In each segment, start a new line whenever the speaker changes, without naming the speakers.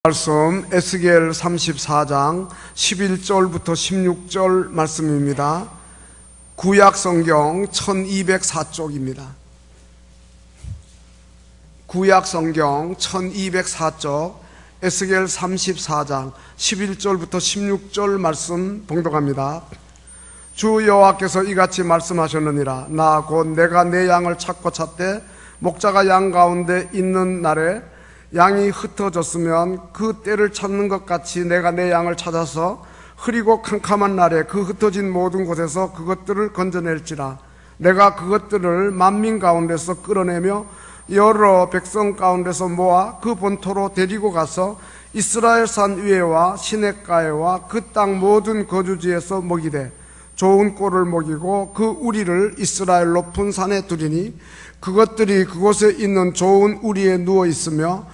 말씀 에스겔 34장 11절부터 16절 말씀입니다. 구약 성경 1204쪽입니다. 구약 성경 1204쪽 에스겔 34장 11절부터 16절 말씀 봉독합니다. 주 여호와께서 이같이 말씀하셨느니라. 나 곧 내가 내 양을 찾고 찾되 목자가 양 가운데 있는 날에 양이 흩어졌으면 그 때를 찾는 것 같이 내가 내 양을 찾아서 흐리고 캄캄한 날에 그 흩어진 모든 곳에서 그것들을 건져낼지라. 내가 그것들을 만민 가운데서 끌어내며 여러 백성 가운데서 모아 그 본토로 데리고 가서 이스라엘 산 위에와 시냇가에와 그 땅 모든 거주지에서 먹이되 좋은 꼴을 먹이고 그 우리를 이스라엘 높은 산에 두리니 그것들이 그곳에 있는 좋은 우리에 누워 있으며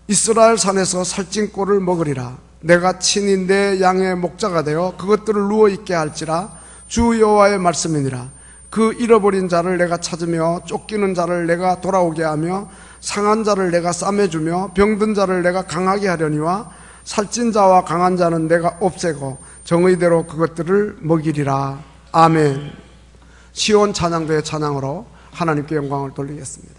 이스라엘 산에서 살찐 꼴을 먹으리라. 내가 친히 내 양의 목자가 되어 그것들을 누워 있게 할지라. 주 여호와의 말씀이니라. 그 잃어버린 자를 내가 찾으며 쫓기는 자를 내가 돌아오게 하며 상한 자를 내가 싸매주며 병든 자를 내가 강하게 하려니와 살찐 자와 강한 자는 내가 없애고 정의대로 그것들을 먹이리라. 아멘. 시온 찬양대의 찬양으로 하나님께 영광을 돌리겠습니다.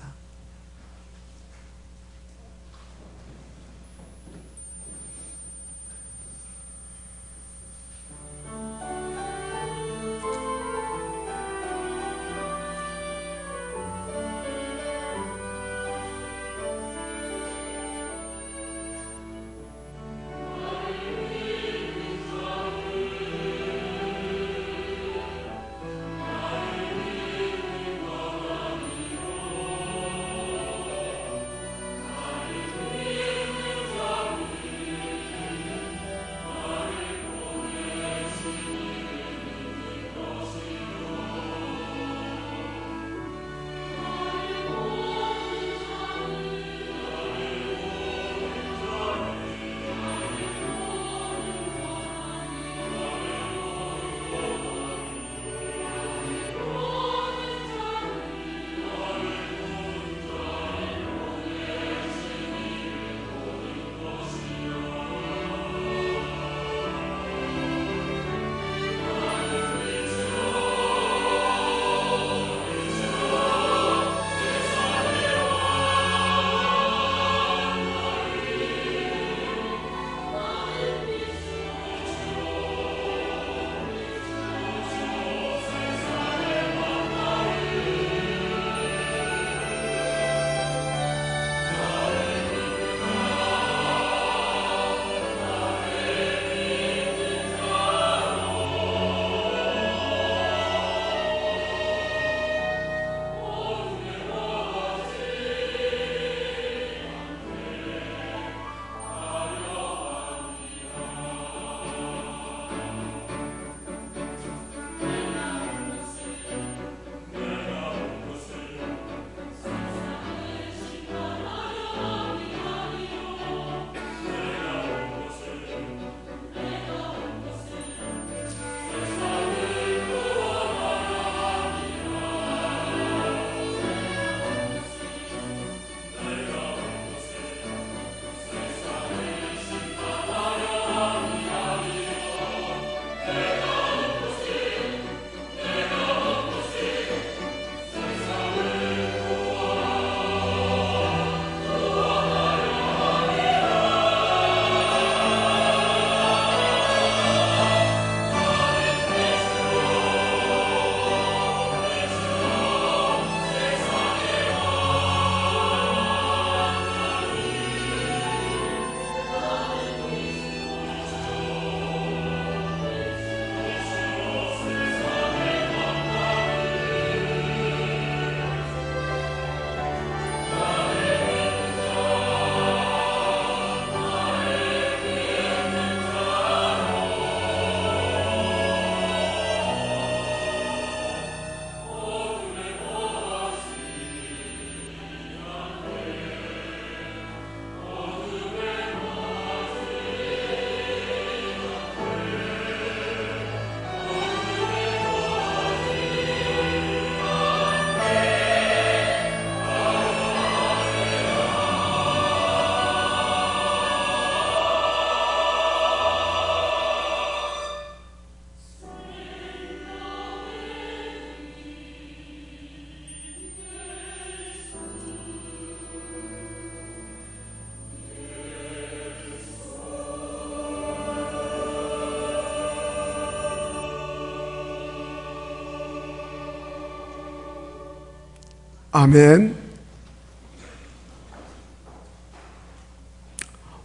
아멘.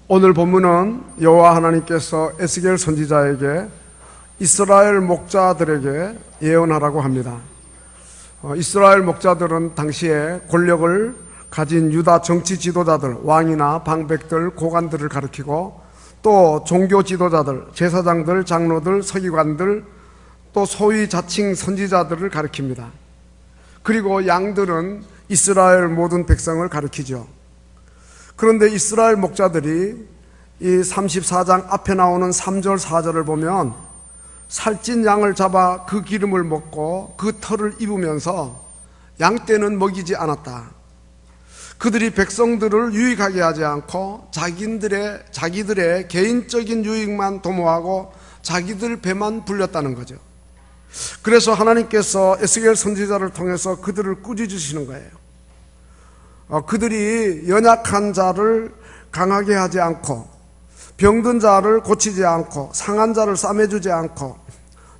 오늘 본문은 여호와 하나님께서 에스겔 선지자에게 이스라엘 목자들에게 예언하라고 합니다. 이스라엘 목자들은 당시에 권력을 가진 유다 정치 지도자들, 왕이나 방백들, 고관들을 가리키고 또 종교 지도자들, 제사장들, 장로들, 서기관들, 또 소위 자칭 선지자들을 가리킵니다. 그리고 양들은 이스라엘 모든 백성을 가리키죠. 그런데 이스라엘 목자들이 이 34장 앞에 나오는 3절 4절을 보면 살찐 양을 잡아 그 기름을 먹고 그 털을 입으면서 양떼는 먹이지 않았다. 그들이 백성들을 유익하게 하지 않고 자기들의 개인적인 유익만 도모하고 자기들 배만 불렸다는 거죠. 그래서 하나님께서 에스겔 선지자를 통해서 그들을 꾸짖으시는 거예요. 그들이 연약한 자를 강하게 하지 않고, 병든 자를 고치지 않고, 상한 자를 싸매주지 않고,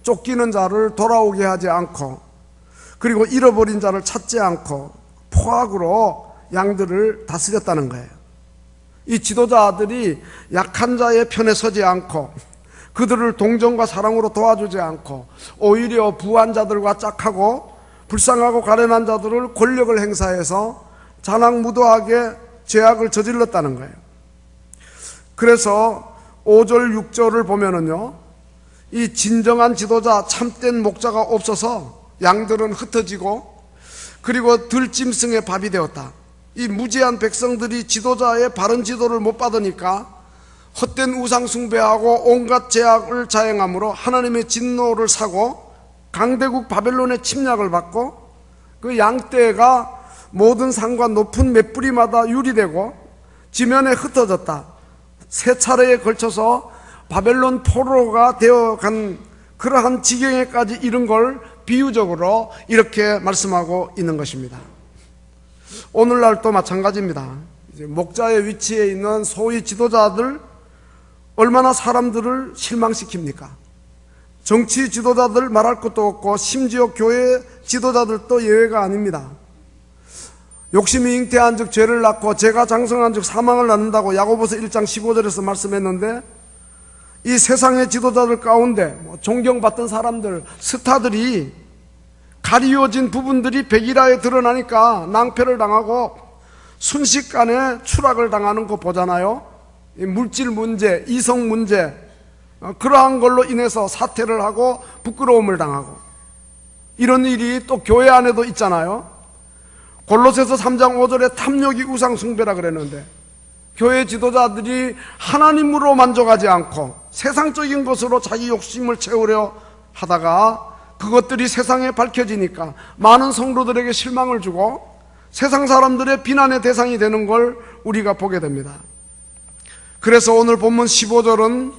쫓기는 자를 돌아오게 하지 않고, 그리고 잃어버린 자를 찾지 않고 포악으로 양들을 다스렸다는 거예요. 이 지도자들이 약한 자의 편에 서지 않고 그들을 동정과 사랑으로 도와주지 않고 오히려 부한 자들과 짝하고 불쌍하고 가련한 자들을 권력을 행사해서 잔악무도하게 죄악을 저질렀다는 거예요. 그래서 5절 6절을 보면은요, 이 진정한 지도자, 참된 목자가 없어서 양들은 흩어지고 그리고 들짐승의 밥이 되었다. 이 무지한 백성들이 지도자의 바른 지도를 못 받으니까 헛된 우상 숭배하고 온갖 죄악을 자행함으로 하나님의 진노를 사고 강대국 바벨론의 침략을 받고 그 양떼가 모든 산과 높은 맷뿌리마다 유리되고 지면에 흩어졌다. 세 차례에 걸쳐서 바벨론 포로가 되어간 그러한 지경에까지 이른 걸 비유적으로 이렇게 말씀하고 있는 것입니다. 오늘날도 마찬가지입니다. 이제 목자의 위치에 있는 소위 지도자들 얼마나 사람들을 실망시킵니까? 정치 지도자들 말할 것도 없고 심지어 교회 지도자들도 예외가 아닙니다. 욕심이 잉태한 즉 죄를 낳고 죄가 장성한 즉 사망을 낳는다고 야고보서 1장 15절에서 말씀했는데, 이 세상의 지도자들 가운데 존경받던 사람들, 스타들이 가리워진 부분들이 백일화에 드러나니까 낭패를 당하고 순식간에 추락을 당하는 거 보잖아요. 물질 문제, 이성 문제, 그러한 걸로 인해서 사퇴를 하고 부끄러움을 당하고, 이런 일이 또 교회 안에도 있잖아요. 골로새서 3장 5절에 탐욕이 우상 숭배라 그랬는데, 교회 지도자들이 하나님으로 만족하지 않고 세상적인 것으로 자기 욕심을 채우려 하다가 그것들이 세상에 밝혀지니까 많은 성도들에게 실망을 주고 세상 사람들의 비난의 대상이 되는 걸 우리가 보게 됩니다. 그래서 오늘 본문 15절은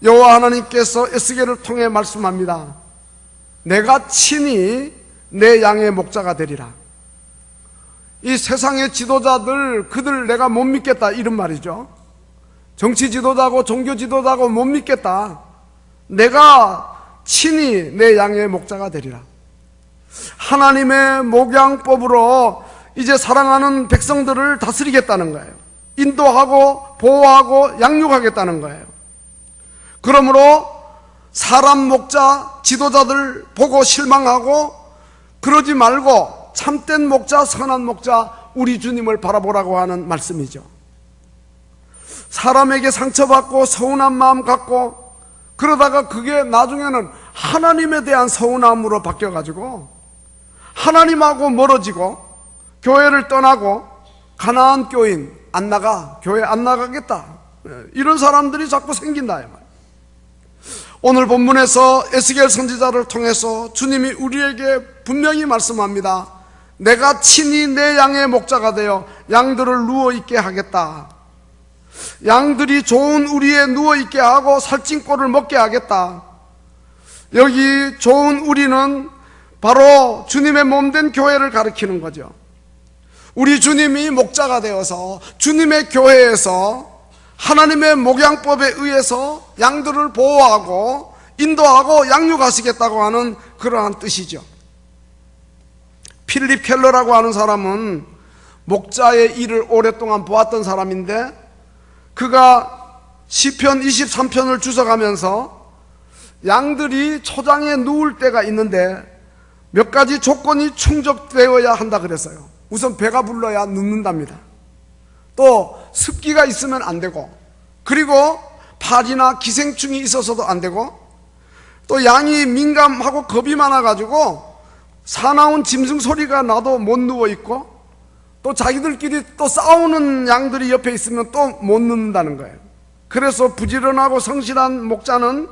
여호와 하나님께서 에스겔을 통해 말씀합니다. 내가 친히 내 양의 목자가 되리라. 이 세상의 지도자들, 그들 내가 못 믿겠다, 이런 말이죠. 정치 지도자고 종교 지도자고 못 믿겠다. 내가 친히 내 양의 목자가 되리라. 하나님의 목양법으로 이제 사랑하는 백성들을 다스리겠다는 거예요. 인도하고 보호하고 양육하겠다는 거예요. 그러므로 사람 목자, 지도자들 보고 실망하고 그러지 말고 참된 목자, 선한 목자, 우리 주님을 바라보라고 하는 말씀이죠. 사람에게 상처받고 서운한 마음 갖고 그러다가 그게 나중에는 하나님에 대한 서운함으로 바뀌어가지고 하나님하고 멀어지고 교회를 떠나고 가나안 교인 안 나가, 교회 안 나가겠다, 이런 사람들이 자꾸 생긴다 이 말. 오늘 본문에서 에스겔 선지자를 통해서 주님이 우리에게 분명히 말씀합니다. 내가 친히 내 양의 목자가 되어 양들을 누워있게 하겠다. 양들이 좋은 우리에 누워있게 하고 살찐 꼴을 먹게 하겠다. 여기 좋은 우리는 바로 주님의 몸된 교회를 가리키는 거죠. 우리 주님이 목자가 되어서 주님의 교회에서 하나님의 목양법에 의해서 양들을 보호하고 인도하고 양육하시겠다고 하는 그러한 뜻이죠. 필립 켈러라고 하는 사람은 목자의 일을 오랫동안 보았던 사람인데, 그가 시편 23편을 주석하면서 양들이 초장에 누울 때가 있는데 몇 가지 조건이 충족되어야 한다 그랬어요. 우선 배가 불러야 눕는답니다. 또 습기가 있으면 안 되고, 그리고 파리나 기생충이 있어서도 안 되고, 또 양이 민감하고 겁이 많아가지고 사나운 짐승 소리가 나도 못 누워있고, 또 자기들끼리 또 싸우는 양들이 옆에 있으면 또 못 눕는다는 거예요. 그래서 부지런하고 성실한 목자는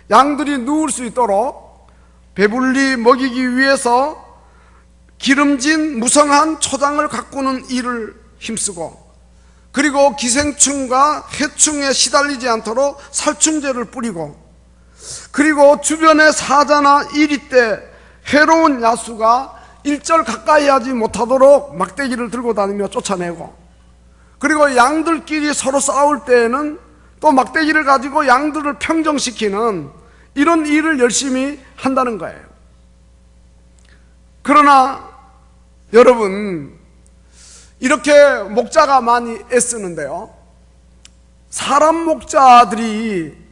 양들이 누울 수 있도록 배불리 먹이기 위해서 기름진 무성한 초장을 가꾸는 일을 힘쓰고, 그리고 기생충과 해충에 시달리지 않도록 살충제를 뿌리고, 그리고 주변의 사자나 이리떼, 해로운 야수가 일절 가까이 하지 못하도록 막대기를 들고 다니며 쫓아내고, 그리고 양들끼리 서로 싸울 때에는 또 막대기를 가지고 양들을 평정시키는 이런 일을 열심히 한다는 거예요. 그러나 여러분, 이렇게 목자가 많이 애쓰는데요, 사람 목자들이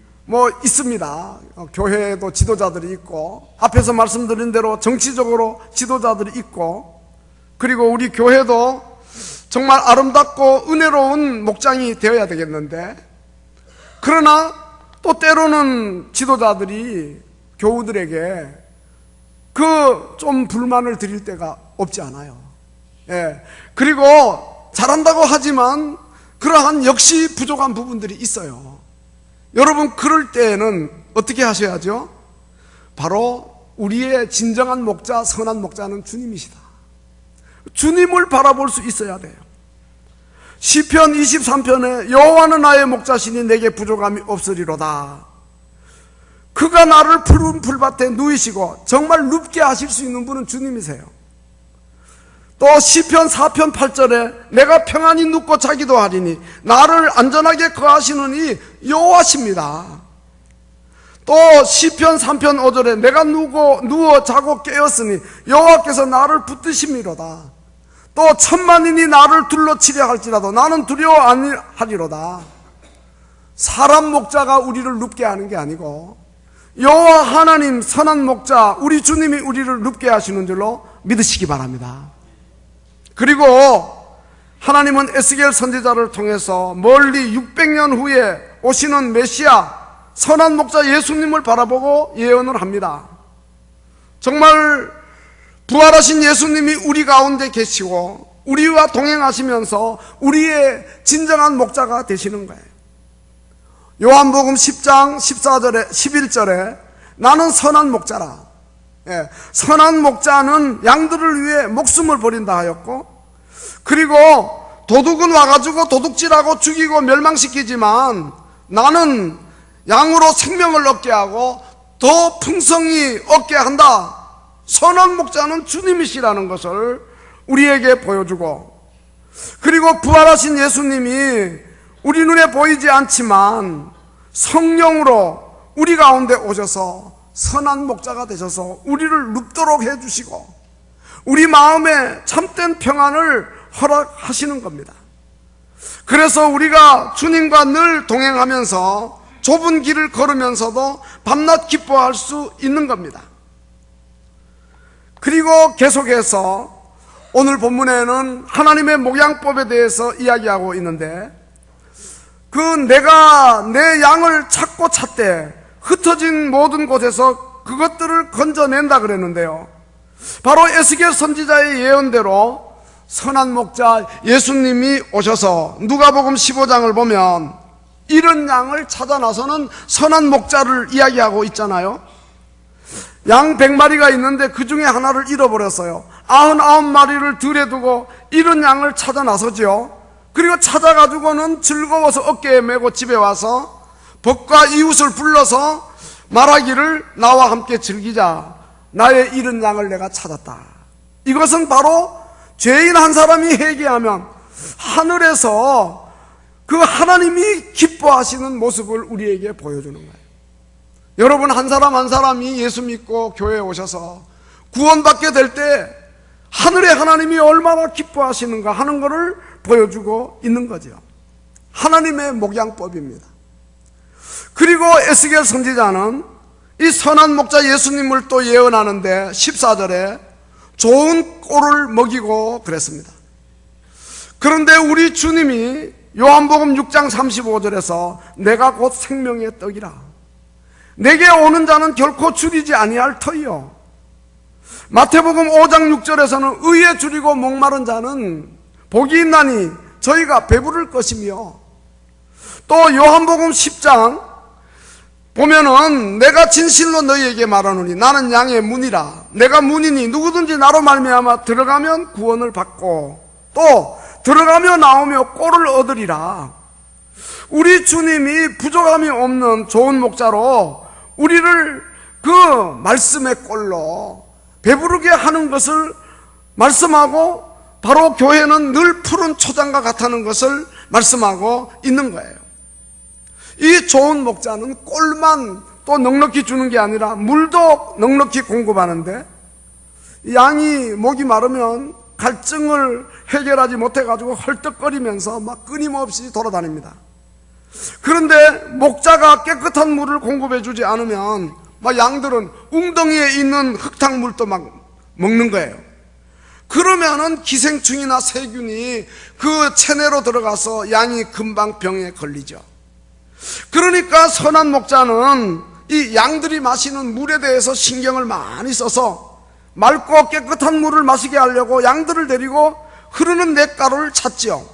있습니다. 교회에도 지도자들이 있고, 앞에서 말씀드린 대로 정치적으로 지도자들이 있고, 그리고 우리 교회도 정말 아름답고 은혜로운 목장이 되어야 되겠는데, 그러나 또 때로는 지도자들이 교우들에게 좀 불만을 드릴 때가 없지 않아요. 그리고 잘한다고 하지만 그러한 역시 부족한 부분들이 있어요. 여러분, 그럴 때에는 어떻게 하셔야죠? 바로 우리의 진정한 목자, 선한 목자는 주님이시다. 주님을 바라볼 수 있어야 돼요. 시편 23편에 여호와는 나의 목자시니 내게 부족함이 없으리로다. 그가 나를 푸른 풀밭에 누이시고 정말 눕게 하실 수 있는 분은 주님이세요. 또 시편 4편 8절에 내가 평안히 눕고 자기도 하리니 나를 안전하게 거하시는 이 여호와십니다. 또 시편 3편 5절에 내가 누워 자고 깨었으니 여호와께서 나를 붙드심이로다. 또 천만인이 나를 둘러치려 할지라도 나는 두려워 아니하리로다. 사람 목자가 우리를 눕게 하는 게 아니고 여호와 하나님 선한 목자 우리 주님이 우리를 눕게 하시는 줄로 믿으시기 바랍니다. 그리고 하나님은 에스겔 선지자를 통해서 멀리 600년 후에 오시는 메시아 선한 목자 예수님을 바라보고 예언을 합니다. 정말 부활하신 예수님이 우리 가운데 계시고 우리와 동행하시면서 우리의 진정한 목자가 되시는 거예요. 요한복음 10장 14절에 11절에 나는 선한 목자라. 선한 목자는 양들을 위해 목숨을 버린다 하였고, 그리고 도둑은 와가지고 도둑질하고 죽이고 멸망시키지만 나는 양으로 생명을 얻게 하고 더 풍성히 얻게 한다. 선한 목자는 주님이시라는 것을 우리에게 보여주고, 그리고 부활하신 예수님이 우리 눈에 보이지 않지만 성령으로 우리 가운데 오셔서 선한 목자가 되셔서 우리를 눕도록 해주시고 우리 마음에 참된 평안을 허락하시는 겁니다. 그래서 우리가 주님과 늘 동행하면서 좁은 길을 걸으면서도 밤낮 기뻐할 수 있는 겁니다. 그리고 계속해서 오늘 본문에는 하나님의 목양법에 대해서 이야기하고 있는데, 내가 내 양을 찾고 찾되 흩어진 모든 곳에서 그것들을 건져낸다 그랬는데요, 바로 에스겔 선지자의 예언대로 선한 목자 예수님이 오셔서 누가복음 15장을 보면 잃은 양을 찾아 나서는 선한 목자를 이야기하고 있잖아요. 양 100마리가 있는데 그 중에 하나를 잃어버렸어요. 99마리를 들에 두고 잃은 양을 찾아 나서죠. 그리고 찾아가지고는 즐거워서 어깨에 메고 집에 와서 벗과 이웃을 불러서 말하기를 나와 함께 즐기자. 나의 잃은 양을 내가 찾았다. 이것은 바로 죄인 한 사람이 회개하면 하늘에서 그 하나님이 기뻐하시는 모습을 우리에게 보여주는 거예요. 여러분, 한 사람 한 사람이 예수 믿고 교회에 오셔서 구원받게 될 때 하늘의 하나님이 얼마나 기뻐하시는가 하는 것을 보여주고 있는 거죠. 하나님의 목양법입니다. 그리고 에스겔 선지자는 이 선한 목자 예수님을 또 예언하는데 14절에 좋은 꼴을 먹이고 그랬습니다. 그런데 우리 주님이 요한복음 6장 35절에서 내가 곧 생명의 떡이라 내게 오는 자는 결코 줄이지 아니할 터이요. 마태복음 5장 6절에서는 의에 줄이고 목마른 자는 복이 있나니 저희가 배부를 것이며, 또 요한복음 10장 보면은 내가 진실로 너희에게 말하노니 나는 양의 문이라 내가 문이니 누구든지 나로 말미암아 들어가면 구원을 받고 또 들어가며 나오며 꼴을 얻으리라. 우리 주님이 부족함이 없는 좋은 목자로 우리를 그 말씀의 꼴로 배부르게 하는 것을 말씀하고, 바로 교회는 늘 푸른 초장과 같다는 것을 말씀하고 있는 거예요. 이 좋은 목자는 꼴만 또 넉넉히 주는 게 아니라 물도 넉넉히 공급하는데, 양이 목이 마르면 갈증을 해결하지 못해가지고 헐떡거리면서 막 끊임없이 돌아다닙니다. 그런데 목자가 깨끗한 물을 공급해 주지 않으면 막 양들은 웅덩이에 있는 흙탕물도 막 먹는 거예요. 그러면은 기생충이나 세균이 그 체내로 들어가서 양이 금방 병에 걸리죠. 그러니까 선한 목자는 이 양들이 마시는 물에 대해서 신경을 많이 써서 맑고 깨끗한 물을 마시게 하려고 양들을 데리고 흐르는 냇가를 찾지요.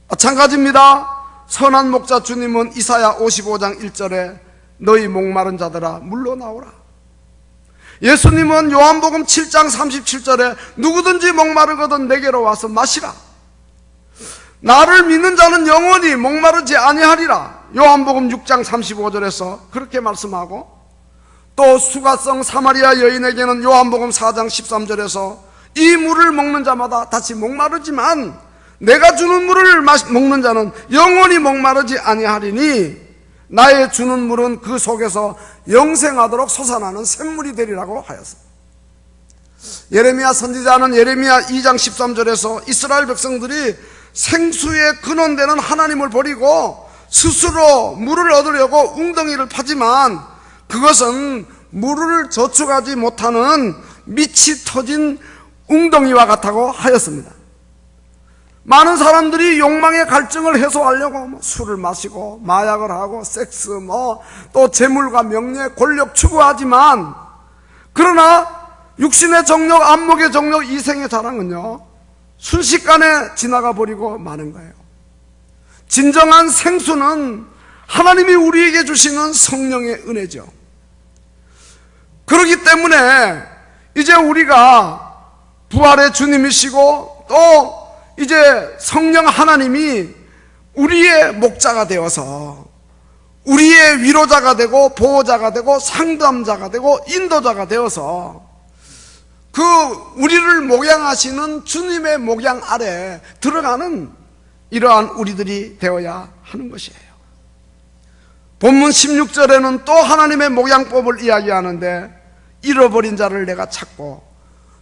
마찬가지입니다. 선한 목자 주님은 이사야 55장 1절에 너희 목마른 자들아 물로 나오라. 예수님은 요한복음 7장 37절에 누구든지 목마르거든 내게로 와서 마시라. 나를 믿는 자는 영원히 목마르지 아니하리라. 요한복음 6장 35절에서 그렇게 말씀하고, 또 수가성 사마리아 여인에게는 요한복음 4장 13절에서 이 물을 먹는 자마다 다시 목마르지만 내가 주는 물을 먹는 자는 영원히 목마르지 아니하리니 나의 주는 물은 그 속에서 영생하도록 솟아나는 샘물이 되리라고 하였습니다. 예레미야 선지자는 예레미야 2장 13절에서 이스라엘 백성들이 생수의 근원되는 하나님을 버리고 스스로 물을 얻으려고 웅덩이를 파지만 그것은 물을 저축하지 못하는 밑이 터진 웅덩이와 같다고 하였습니다. 많은 사람들이 욕망의 갈증을 해소하려고 술을 마시고 마약을 하고 섹스 또 재물과 명예 권력 추구하지만, 그러나 육신의 정욕, 안목의 정욕, 이생의 자랑은요 순식간에 지나가 버리고 마는 거예요. 진정한 생수는 하나님이 우리에게 주시는 성령의 은혜죠. 그렇기 때문에 이제 우리가 부활의 주님이시고 또 이제 성령 하나님이 우리의 목자가 되어서 우리의 위로자가 되고 보호자가 되고 상담자가 되고 인도자가 되어서 그 우리를 목양하시는 주님의 목양 아래 들어가는 이러한 우리들이 되어야 하는 것이에요. 본문 16절에는 또 하나님의 목양법을 이야기하는데, 잃어버린 자를 내가 찾고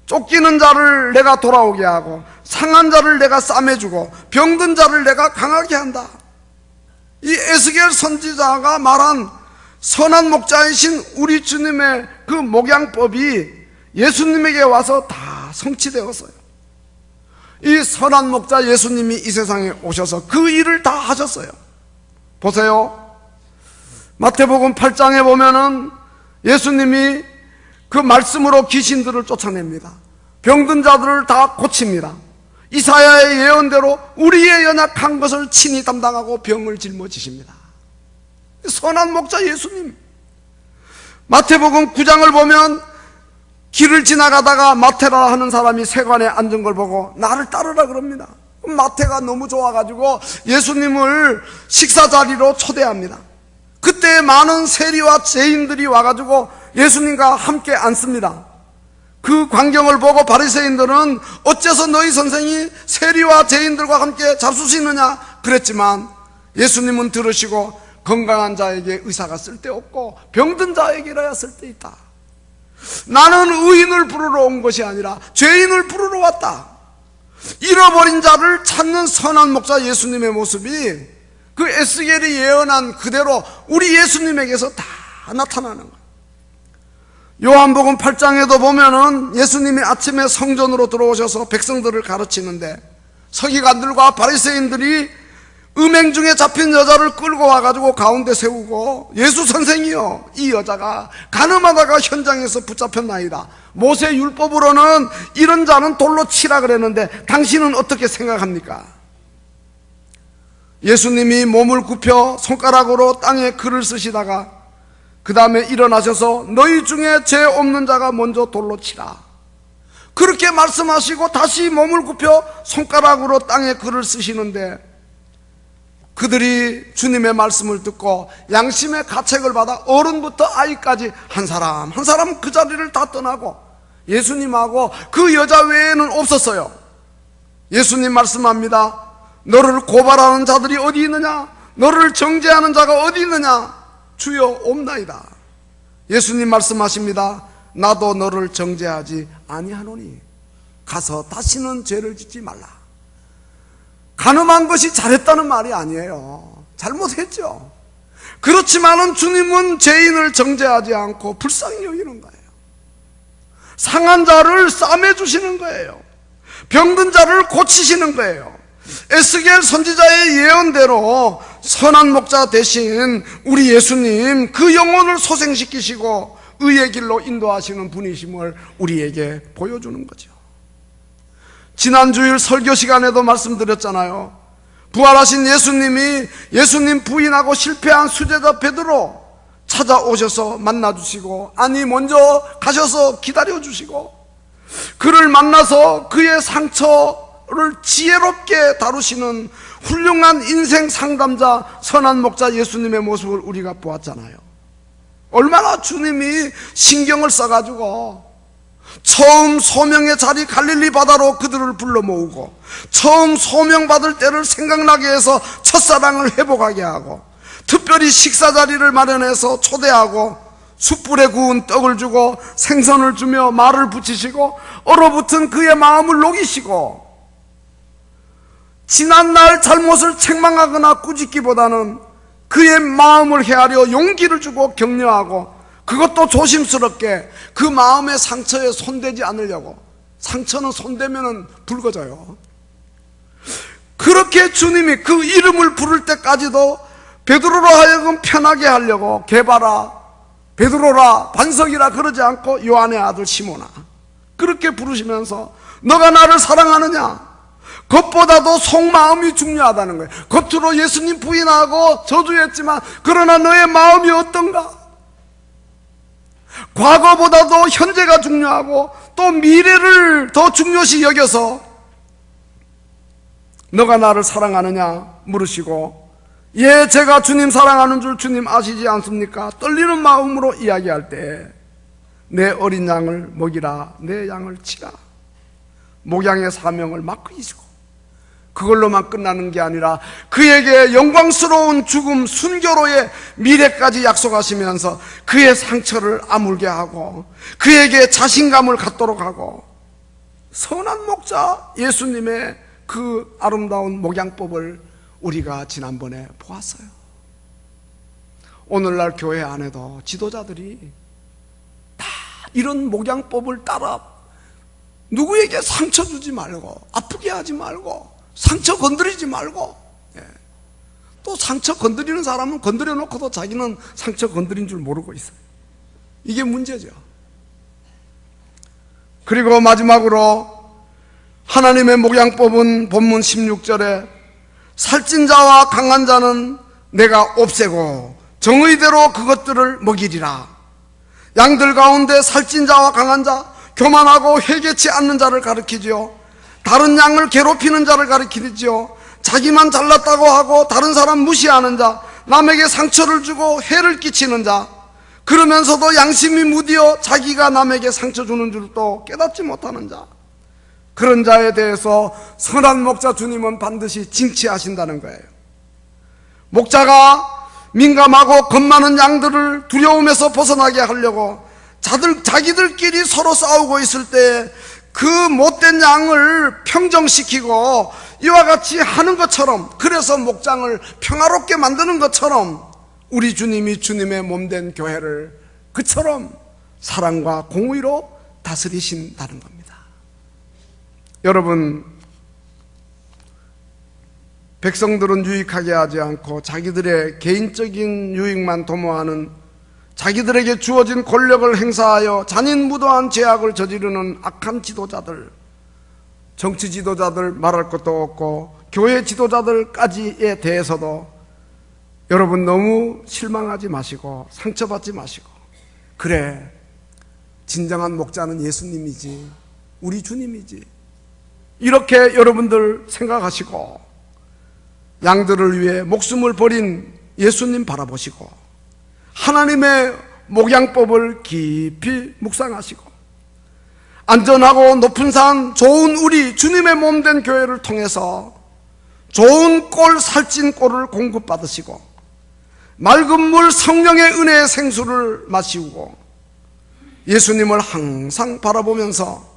쫓기는 자를 내가 돌아오게 하고 상한 자를 내가 싸매주고 병든 자를 내가 강하게 한다. 이 에스겔 선지자가 말한 선한 목자이신 우리 주님의 그 목양법이 예수님에게 와서 다 성취되었어요. 이 선한 목자 예수님이 이 세상에 오셔서 그 일을 다 하셨어요. 보세요. 마태복음 8장에 보면은 예수님이 그 말씀으로 귀신들을 쫓아냅니다. 병든 자들을 다 고칩니다. 이사야의 예언대로 우리의 연약한 것을 친히 담당하고 병을 짊어지십니다. 선한 목자 예수님. 마태복음 9장을 보면 길을 지나가다가 마태라 하는 사람이 세관에 앉은 걸 보고 나를 따르라 그럽니다. 마태가 너무 좋아가지고 예수님을 식사 자리로 초대합니다. 그때 많은 세리와 죄인들이 와가지고 예수님과 함께 앉습니다. 그 광경을 보고 바리새인들은 어째서 너희 선생이 세리와 죄인들과 함께 잡수시느냐 그랬지만, 예수님은 들으시고 건강한 자에게 의사가 쓸데없고 병든 자에게라야 쓸데있다. 나는 의인을 부르러 온 것이 아니라 죄인을 부르러 왔다. 잃어버린 자를 찾는 선한 목자 예수님의 모습이 그 에스겔이 예언한 그대로 우리 예수님에게서 다 나타나는 거예요. 요한복음 8장에도 보면은 예수님이 아침에 성전으로 들어오셔서 백성들을 가르치는데 서기관들과 바리새인들이 음행 중에 잡힌 여자를 끌고 와가지고 가운데 세우고, 예수 선생이요, 이 여자가 가늠하다가 현장에서 붙잡혔나이다. 모세 율법으로는 이런 자는 돌로 치라 그랬는데 당신은 어떻게 생각합니까? 예수님이 몸을 굽혀 손가락으로 땅에 글을 쓰시다가 그 다음에 일어나셔서 너희 중에 죄 없는 자가 먼저 돌로 치라, 그렇게 말씀하시고 다시 몸을 굽혀 손가락으로 땅에 글을 쓰시는데, 그들이 주님의 말씀을 듣고 양심의 가책을 받아 어른부터 아이까지 한 사람 한 사람 그 자리를 다 떠나고 예수님하고 그 여자 외에는 없었어요. 예수님 말씀합니다. 너를 고발하는 자들이 어디 있느냐? 너를 정죄하는 자가 어디 있느냐? 주여 옵나이다. 예수님 말씀하십니다. 나도 너를 정죄하지 아니하노니 가서 다시는 죄를 짓지 말라. 가늠한 것이 잘했다는 말이 아니에요. 잘못했죠. 그렇지만은 주님은 죄인을 정죄하지 않고 불쌍히 여기는 거예요. 상한 자를 싸매주시는 거예요. 병든 자를 고치시는 거예요. 에스겔 선지자의 예언대로 선한 목자 대신 우리 예수님, 그 영혼을 소생시키시고 의의 길로 인도하시는 분이심을 우리에게 보여주는 거죠. 지난 주일 설교 시간에도 말씀드렸잖아요. 부활하신 예수님이 예수님 부인하고 실패한 수제자 베드로 찾아오셔서 만나주시고, 아니 먼저 가셔서 기다려주시고, 그를 만나서 그의 상처를 지혜롭게 다루시는 훌륭한 인생 상담자 선한 목자 예수님의 모습을 우리가 보았잖아요. 얼마나 주님이 신경을 써가지고 처음 소명의 자리 갈릴리 바다로 그들을 불러 모으고, 처음 소명받을 때를 생각나게 해서 첫사랑을 회복하게 하고, 특별히 식사 자리를 마련해서 초대하고 숯불에 구운 떡을 주고 생선을 주며 말을 붙이시고 얼어붙은 그의 마음을 녹이시고, 지난날 잘못을 책망하거나 꾸짖기보다는 그의 마음을 헤아려 용기를 주고 격려하고, 그것도 조심스럽게 그 마음의 상처에 손대지 않으려고. 상처는 손대면 붉어져요. 그렇게 주님이 그 이름을 부를 때까지도 베드로로 하여금 편하게 하려고 게바라, 베드로라, 반석이라 그러지 않고 요한의 아들 시몬아 그렇게 부르시면서 너가 나를 사랑하느냐? 겉보다도 속마음이 중요하다는 거예요. 겉으로 예수님 부인하고 저주했지만 그러나 너의 마음이 어떤가? 과거보다도 현재가 중요하고 또 미래를 더 중요시 여겨서 너가 나를 사랑하느냐 물으시고, 예, 제가 주님 사랑하는 줄 주님 아시지 않습니까? 떨리는 마음으로 이야기할 때 내 어린 양을 먹이라, 내 양을 치라, 목양의 사명을 맡기시고, 그걸로만 끝나는 게 아니라 그에게 영광스러운 죽음, 순교로의 미래까지 약속하시면서 그의 상처를 아물게 하고 그에게 자신감을 갖도록 하고, 선한 목자 예수님의 그 아름다운 목양법을 우리가 지난번에 보았어요. 오늘날 교회 안에도 지도자들이 다 이런 목양법을 따라 누구에게 상처 주지 말고, 아프게 하지 말고, 상처 건드리지 말고, 또 상처 건드리는 사람은 건드려 놓고도 자기는 상처 건드린 줄 모르고 있어요. 이게 문제죠. 그리고 마지막으로 하나님의 목양법은 본문 16절에 살찐 자와 강한 자는 내가 없애고 정의대로 그것들을 먹이리라. 양들 가운데 살찐 자와 강한 자, 교만하고 회개치 않는 자를 가리키지요. 다른 양을 괴롭히는 자를 가리키지요. 자기만 잘났다고 하고 다른 사람 무시하는 자, 남에게 상처를 주고 해를 끼치는 자, 그러면서도 양심이 무디어 자기가 남에게 상처 주는 줄도 깨닫지 못하는 자, 그런 자에 대해서 선한 목자 주님은 반드시 징치하신다는 거예요. 목자가 민감하고 겁 많은 양들을 두려움에서 벗어나게 하려고 자기들끼리 서로 싸우고 있을 때 그 못된 양을 평정시키고 이와 같이 하는 것처럼, 그래서 목장을 평화롭게 만드는 것처럼 우리 주님이 주님의 몸된 교회를 그처럼 사랑과 공의로 다스리신다는 겁니다. 여러분, 백성들은 유익하게 하지 않고 자기들의 개인적인 유익만 도모하는, 자기들에게 주어진 권력을 행사하여 잔인무도한 죄악을 저지르는 악한 지도자들, 정치 지도자들 말할 것도 없고 교회 지도자들까지에 대해서도 여러분 너무 실망하지 마시고 상처받지 마시고, 그래, 진정한 목자는 예수님이지, 우리 주님이지, 이렇게 여러분들 생각하시고 양들을 위해 목숨을 버린 예수님 바라보시고 하나님의 목양법을 깊이 묵상하시고 안전하고 높은 산, 좋은 우리 주님의 몸된 교회를 통해서 좋은 꼴, 살찐 꼴을 공급받으시고 맑은 물 성령의 은혜의 생수를 마시고 예수님을 항상 바라보면서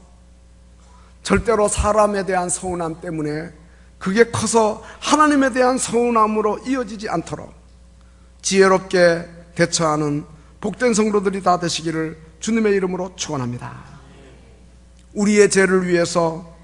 절대로 사람에 대한 서운함 때문에 그게 커서 하나님에 대한 서운함으로 이어지지 않도록 지혜롭게 대처하는 복된 성도들이 다 되시기를 주님의 이름으로 축원합니다. 우리의 죄를 위해서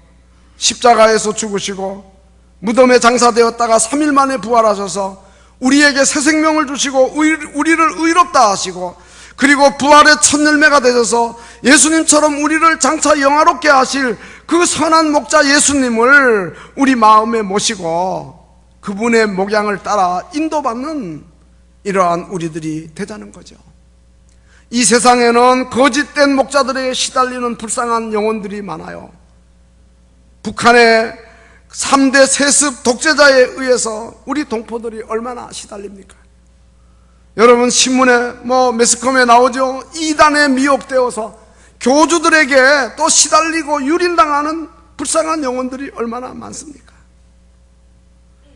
십자가에서 죽으시고 무덤에 장사되었다가 3일 만에 부활하셔서 우리에게 새 생명을 주시고 우리를 의롭다 하시고, 그리고 부활의 첫 열매가 되셔서 예수님처럼 우리를 장차 영화롭게 하실 그 선한 목자 예수님을 우리 마음에 모시고 그분의 목양을 따라 인도받는 이러한 우리들이 되자는 거죠. 이 세상에는 거짓된 목자들에게 시달리는 불쌍한 영혼들이 많아요. 북한의 3대 세습 독재자에 의해서 우리 동포들이 얼마나 시달립니까? 여러분, 신문에 매스컴에 나오죠. 이단에 미혹되어서 교주들에게 또 시달리고 유린당하는 불쌍한 영혼들이 얼마나 많습니까?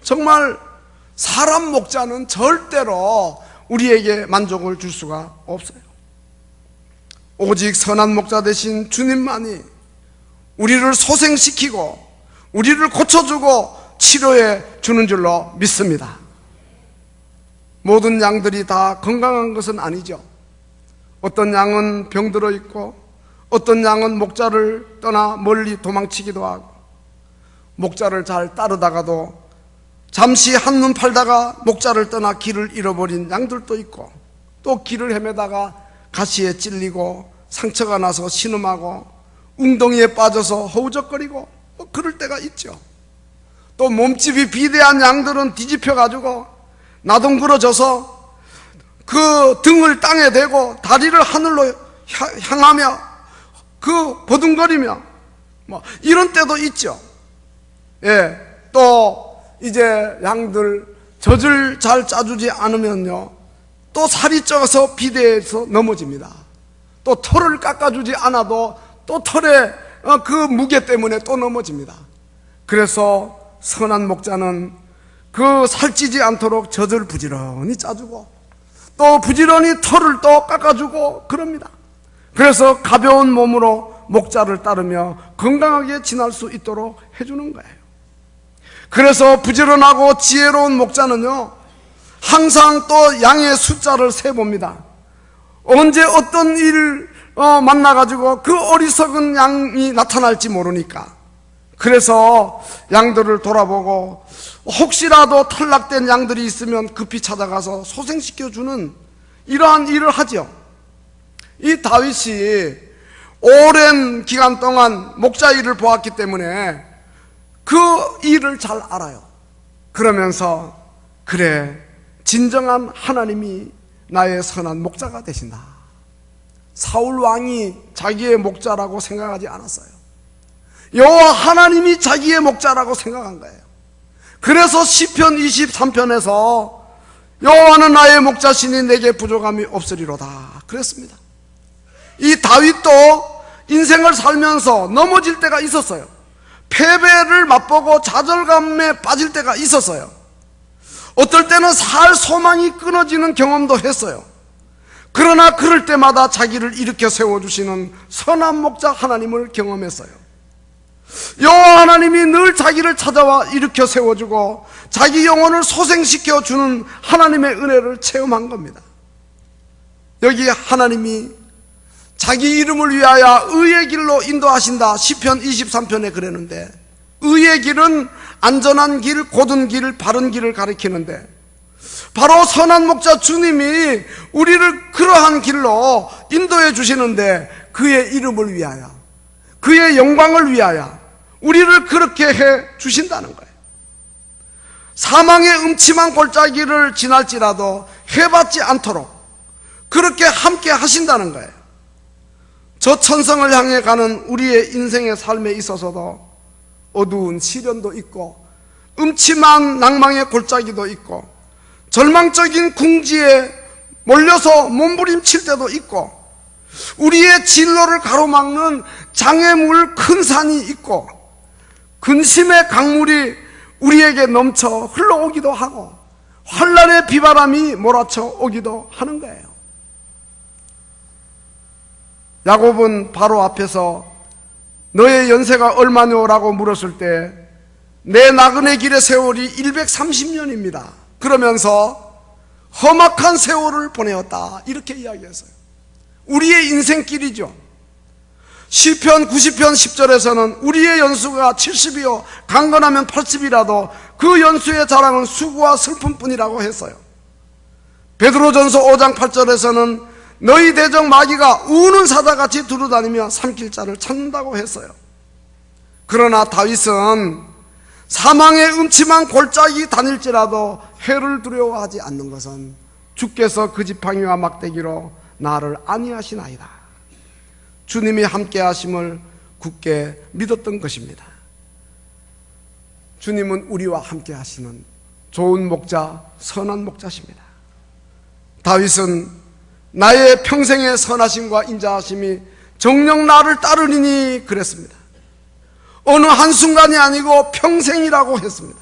정말 사람 목자는 절대로 우리에게 만족을 줄 수가 없어요. 오직 선한 목자 되신 주님만이 우리를 소생시키고 우리를 고쳐주고 치료해 주는 줄로 믿습니다. 모든 양들이 다 건강한 것은 아니죠. 어떤 양은 병들어 있고 어떤 양은 목자를 떠나 멀리 도망치기도 하고, 목자를 잘 따르다가도 잠시 한눈 팔다가 목자를 떠나 길을 잃어버린 양들도 있고, 또 길을 헤매다가 가시에 찔리고 상처가 나서 신음하고 웅덩이에 빠져서 허우적거리고 그럴 때가 있죠. 또 몸집이 비대한 양들은 뒤집혀가지고 나동그러져서 그 등을 땅에 대고 다리를 하늘로 향하며 그 버둥거리며 이런 때도 있죠. 예, 또 이제 양들 젖을 잘 짜주지 않으면요, 또 살이 쪄서 비대해서 넘어집니다. 또 털을 깎아주지 않아도 또 털의 그 무게 때문에 또 넘어집니다. 그래서 선한 목자는 그 살찌지 않도록 젖을 부지런히 짜주고 또 부지런히 털을 또 깎아주고 그럽니다. 그래서 가벼운 몸으로 목자를 따르며 건강하게 지날 수 있도록 해주는 거예요. 그래서 부지런하고 지혜로운 목자는요, 항상 또 양의 숫자를 세봅니다. 언제 어떤 일을 만나가지고 그 어리석은 양이 나타날지 모르니까. 그래서 양들을 돌아보고 혹시라도 탈락된 양들이 있으면 급히 찾아가서 소생시켜주는 이러한 일을 하죠. 이 다윗이 오랜 기간 동안 목자 일을 보았기 때문에 그 일을 잘 알아요. 그러면서 그래, 진정한 하나님이 나의 선한 목자가 되신다. 사울 왕이 자기의 목자라고 생각하지 않았어요. 여호와 하나님이 자기의 목자라고 생각한 거예요. 그래서 시편 23편에서 여호와는 나의 목자시니 내게 부족함이 없으리로다 그랬습니다. 이 다윗도 인생을 살면서 넘어질 때가 있었어요. 패배를 맛보고 좌절감에 빠질 때가 있었어요. 어떨 때는 살 소망이 끊어지는 경험도 했어요. 그러나 그럴 때마다 자기를 일으켜 세워주시는 선한 목자 하나님을 경험했어요. 여호와 하나님이 늘 자기를 찾아와 일으켜 세워주고 자기 영혼을 소생시켜주는 하나님의 은혜를 체험한 겁니다. 여기 하나님이 자기 이름을 위하여 의의 길로 인도하신다, 시편 23편에 그랬는데, 의의 길은 안전한 길, 곧은 길, 바른 길을 가리키는데, 바로 선한 목자 주님이 우리를 그러한 길로 인도해 주시는데, 그의 이름을 위하여, 그의 영광을 위하여 우리를 그렇게 해 주신다는 거예요. 사망의 음침한 골짜기를 지날지라도 해받지 않도록 그렇게 함께 하신다는 거예요. 저 천성을 향해 가는 우리의 인생의 삶에 있어서도 어두운 시련도 있고 음침한 낭망의 골짜기도 있고 절망적인 궁지에 몰려서 몸부림칠 때도 있고 우리의 진로를 가로막는 장애물 큰 산이 있고 근심의 강물이 우리에게 넘쳐 흘러오기도 하고 환난의 비바람이 몰아쳐 오기도 하는 거예요. 야곱은 바로 앞에서 너의 연세가 얼마뇨라고 물었을 때 내 나그네 길의 세월이 130년입니다. 그러면서 험악한 세월을 보내었다, 이렇게 이야기했어요. 우리의 인생길이죠. 시편 90편 10절에서는 우리의 연수가 70이요 강건하면 80이라도 그 연수의 자랑은 수고와 슬픔뿐이라고 했어요. 베드로전서 5장 8절에서는 너희 대적 마귀가 우는 사자같이 두루다니며 삼킬 자를 찾는다고 했어요. 그러나 다윗은 사망의 음침한 골짜기 다닐지라도 해를 두려워하지 않는 것은 주께서 그 지팡이와 막대기로 나를 안위하시나이다. 주님이 함께 하심을 굳게 믿었던 것입니다. 주님은 우리와 함께 하시는 좋은 목자, 선한 목자십니다. 다윗은 나의 평생의 선하심과 인자하심이 정녕 나를 따르리니 그랬습니다. 어느 한순간이 아니고 평생이라고 했습니다.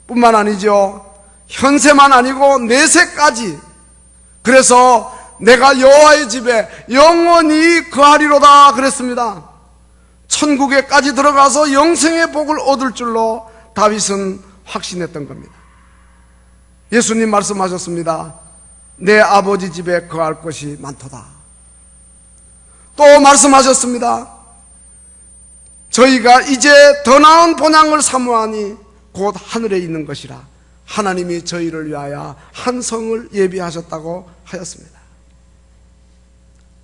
뿐만 아니죠, 현세만 아니고 내세까지. 그래서 내가 여호와의 집에 영원히 거하리로다 그랬습니다. 천국에까지 들어가서 영생의 복을 얻을 줄로 다윗은 확신했던 겁니다. 예수님 말씀하셨습니다. 내 아버지 집에 거할 것이 많도다. 또 말씀하셨습니다. 저희가 이제 더 나은 본향을 사모하니 곧 하늘에 있는 것이라. 하나님이 저희를 위하여 한 성을 예비하셨다고 하였습니다.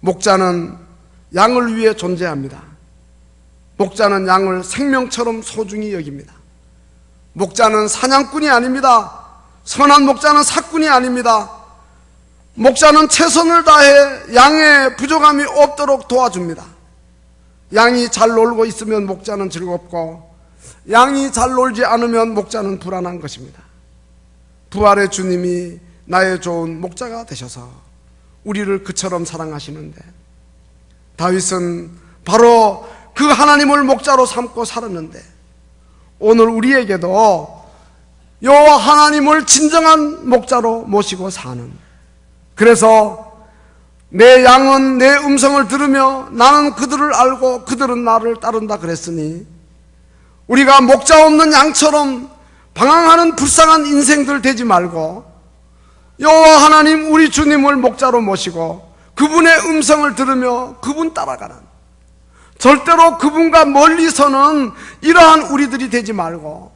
목자는 양을 위해 존재합니다. 목자는 양을 생명처럼 소중히 여깁니다. 목자는 사냥꾼이 아닙니다. 선한 목자는 사꾼이 아닙니다. 목자는 최선을 다해 양의 부족함이 없도록 도와줍니다. 양이 잘 놀고 있으면 목자는 즐겁고 양이 잘 놀지 않으면 목자는 불안한 것입니다. 부활의 주님이 나의 좋은 목자가 되셔서 우리를 그처럼 사랑하시는데, 다윗은 바로 그 하나님을 목자로 삼고 살았는데, 오늘 우리에게도 여호와 하나님을 진정한 목자로 모시고 사는, 그래서 내 양은 내 음성을 들으며 나는 그들을 알고 그들은 나를 따른다 그랬으니, 우리가 목자 없는 양처럼 방황하는 불쌍한 인생들 되지 말고 여호와 하나님 우리 주님을 목자로 모시고 그분의 음성을 들으며 그분 따라가는, 절대로 그분과 멀리서는 이러한 우리들이 되지 말고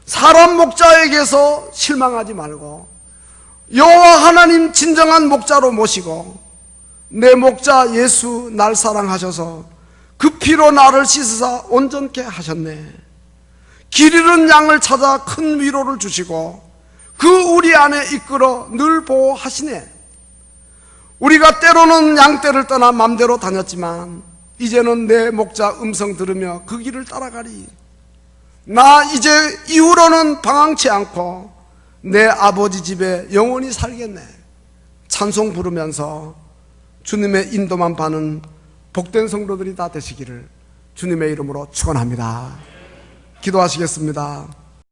사람 목자에게서 실망하지 말고 여호와 하나님 진정한 목자로 모시고, 내 목자 예수 날 사랑하셔서 그 피로 나를 씻으사 온전케 하셨네. 길 잃은 양을 찾아 큰 위로를 주시고 그 우리 안에 이끌어 늘 보호하시네. 우리가 때로는 양떼를 떠나 맘대로 다녔지만 이제는 내 목자 음성 들으며 그 길을 따라가리. 나 이제 이후로는 방황치 않고 내 아버지 집에 영원히 살겠네. 찬송 부르면서 주님의 인도만 받는 복된 성도들이 다 되시기를 주님의 이름으로 축원합니다. 기도하시겠습니다.